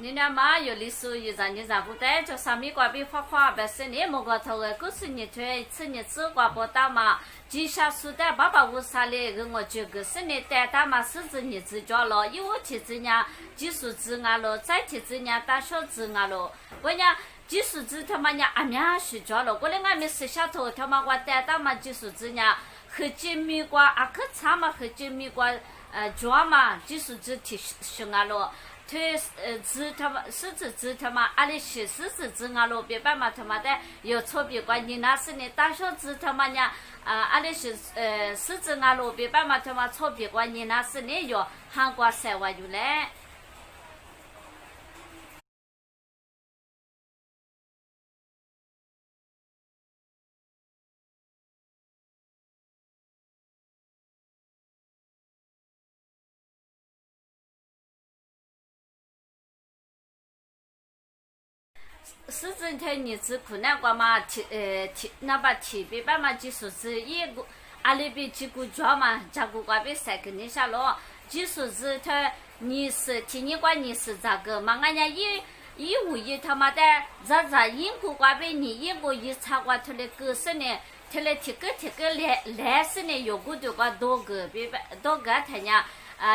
你那妈有历史一张你咋不带？就上面挂边画画，白是你莫个头个，故事你推，吃你吃挂不到嘛？接下书的爸爸为啥嘞？跟我这个是你带大嘛？是指你自家了，有我提子伢技术子伢了，再提子伢大小子伢了，我伢技术子他妈伢阿面睡觉了，我嘞俺们吃下头他妈我带大嘛技术子伢和金米瓜阿克茶嘛和金米瓜抓嘛技术子提熊伢了。推子他妈狮子子他妈阿里是狮子子啊罗别办嘛他妈的有错别关你那是你大小子他妈呀阿里是狮子啊罗别办嘛他妈错别关你那是你有韩国赛话有嘞。狮子它你只困难过嘛那把提别办嘛技术是一个阿里边几个抓嘛加个瓜边三个你下咯技术是它你是提你管你是咋个嘛俺家一五一他妈的咋英国瓜边你英国一查瓜他的个是呢他来提个来是呢有个的瓜多个别办多个他家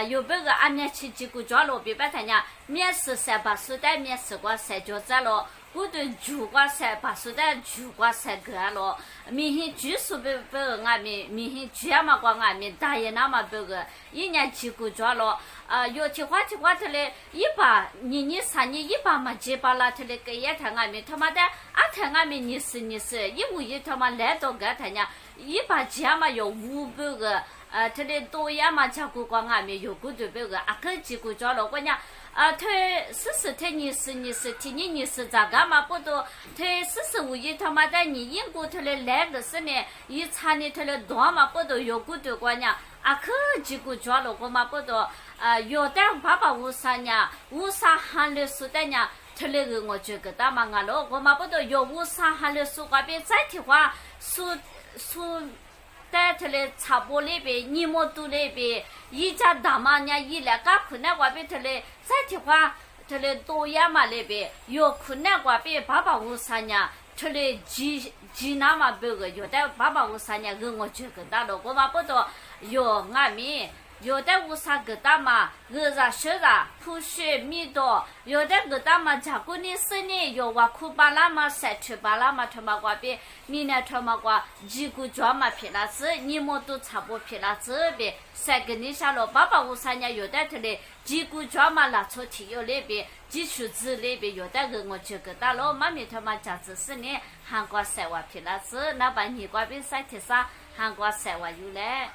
有别个俺家去几个抓了别办他家面试380代面试过3角子了。我对煮瓜菜把手的煮瓜菜个了，明天煮熟不俺们明天煮嘛瓜俺们大爷那么不个，一年几个抓了，有提花他嘞一把你3年一把嘛几把了他嘞个也他俺们他妈的他俺们你是一五一他妈来到个他家一把鸡嘛有500个，他嘞多呀嘛加个瓜俺们有个对不个，个几个抓了我讲。他他你是提你是咋个嘛不多？他45亿他妈的你英国他的来个是呢，一查呢他的多嘛不多有个多关呀，可几个抓了个嘛不多，有的爸爸无啥呢，无啥喊的说的呢，他那个我这个大嘛啊了，我嘛不多有无啥喊的说话别再提话说。在他的茶包里边，泥膜肚里边，一家大妈伢一来干困难瓜边他的再提话，他的多亚嘛里边有困难瓜边爸爸无啥伢，他的鸡那么别个有的爸爸无啥伢跟我这个大了，我嘛不多有俺们。有的无啥个大嘛，学普学米多，有的个大嘛，加过你是呢，有瓦库巴拉嘛，3巴拉嘛，他妈瓜边，你呢他妈瓜几个抓嘛皮拉子，你么都差不皮拉子边，3个你下了，爸爸无啥呢，有的他嘞几个抓嘛拉出体有那边，技术子那边有的个我这个大了，妈咪他妈家子是呢，韩国3瓦皮拉子，那把你瓜边3天啥，韩国3瓦有嘞。